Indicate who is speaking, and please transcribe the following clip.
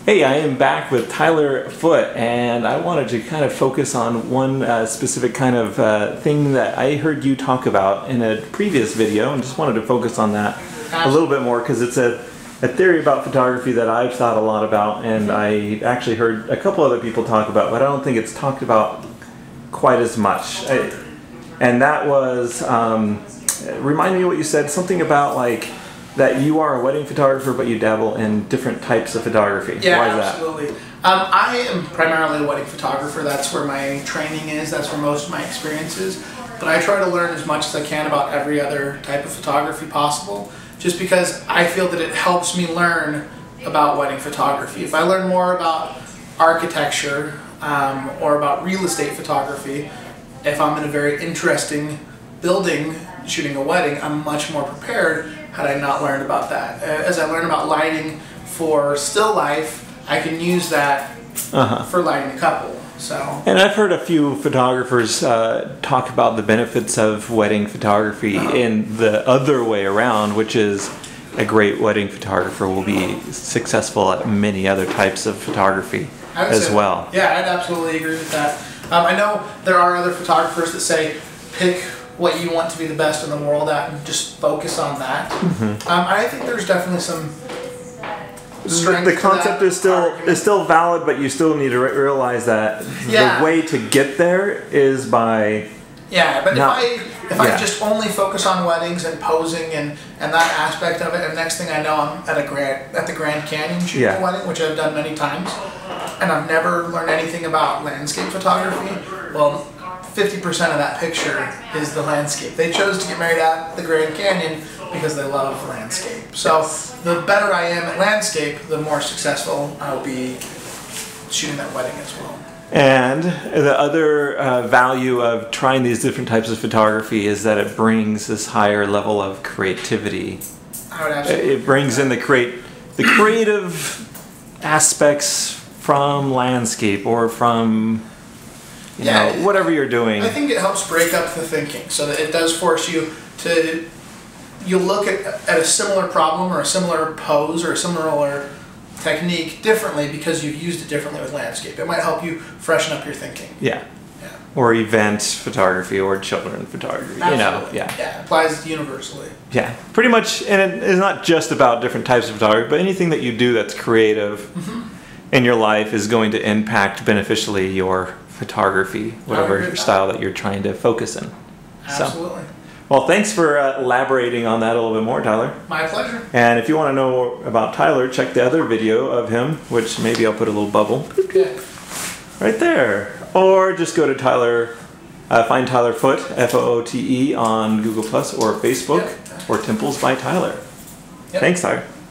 Speaker 1: Hey, I am back with Tyler Foote, and I wanted to kind of focus on one specific kind of thing that I heard you talk about in a previous video, and just wanted to focus on that a little bit more because it's a theory about photography that I've thought a lot about, and I actually heard a couple other people talk about, but I don't think it's talked about quite as much. And that was, remind me what you said, something about like that you are a wedding photographer, but you dabble in different types of photography.
Speaker 2: Yeah,
Speaker 1: why is
Speaker 2: absolutely. That? I am primarily a wedding photographer. That's where my training is. That's where most of my experience is. But I try to learn as much as I can about every other type of photography possible, just because I feel that it helps me learn about wedding photography. If I learn more about architecture or about real estate photography, if I'm in a very interesting building shooting a wedding, I'm much more prepared had I not learned about that. As I learn about lighting for still life, I can use that for lighting a couple. So.
Speaker 1: And I've heard a few photographers talk about the benefits of wedding photography in the other way around, which is a great wedding photographer will be successful at many other types of photography as well.
Speaker 2: Yeah, I'd absolutely agree with that. I know there are other photographers that say pick what you want to be the best in the world at and just focus on that. I think there's definitely some strength.
Speaker 1: The concept is still valid, but you still need to realize that the way to get there is by
Speaker 2: but if I just only focus on weddings and posing and that aspect of it, and next thing I know I'm at the Grand Canyon shooting a wedding, which I've done many times, and I've never learned anything about landscape photography. Well, 50% of that picture is the landscape. They chose to get married at the Grand Canyon because they love landscape. So the better I am at landscape, the more successful I'll be shooting that wedding as well.
Speaker 1: And the other value of trying these different types of photography is that it brings this higher level of creativity.
Speaker 2: I would absolutely
Speaker 1: it brings in the creative aspects from landscape or from you know, whatever you're doing.
Speaker 2: I think it helps break up the thinking, so that it does force you to look at a similar problem or a similar pose or a similar technique differently because you've used it differently with landscape. It might help you freshen up your thinking.
Speaker 1: Yeah. Or event photography or children photography.
Speaker 2: Absolutely.
Speaker 1: You know,
Speaker 2: it applies universally.
Speaker 1: Yeah, pretty much, and it is not just about different types of photography, but anything that you do that's creative in your life is going to impact beneficially your photography, whatever style that you're trying to focus in.
Speaker 2: Absolutely.
Speaker 1: So, well, thanks for elaborating on that a little bit more, Tyler.
Speaker 2: My pleasure.
Speaker 1: And if you want to know more about Tyler, check the other video of him, which maybe I'll put a little bubble right there. Or just go to Tyler, find Tyler Foote, F-O-O-T-E, on Google Plus or Facebook, or Temples by Tyler. Thanks, Tyler.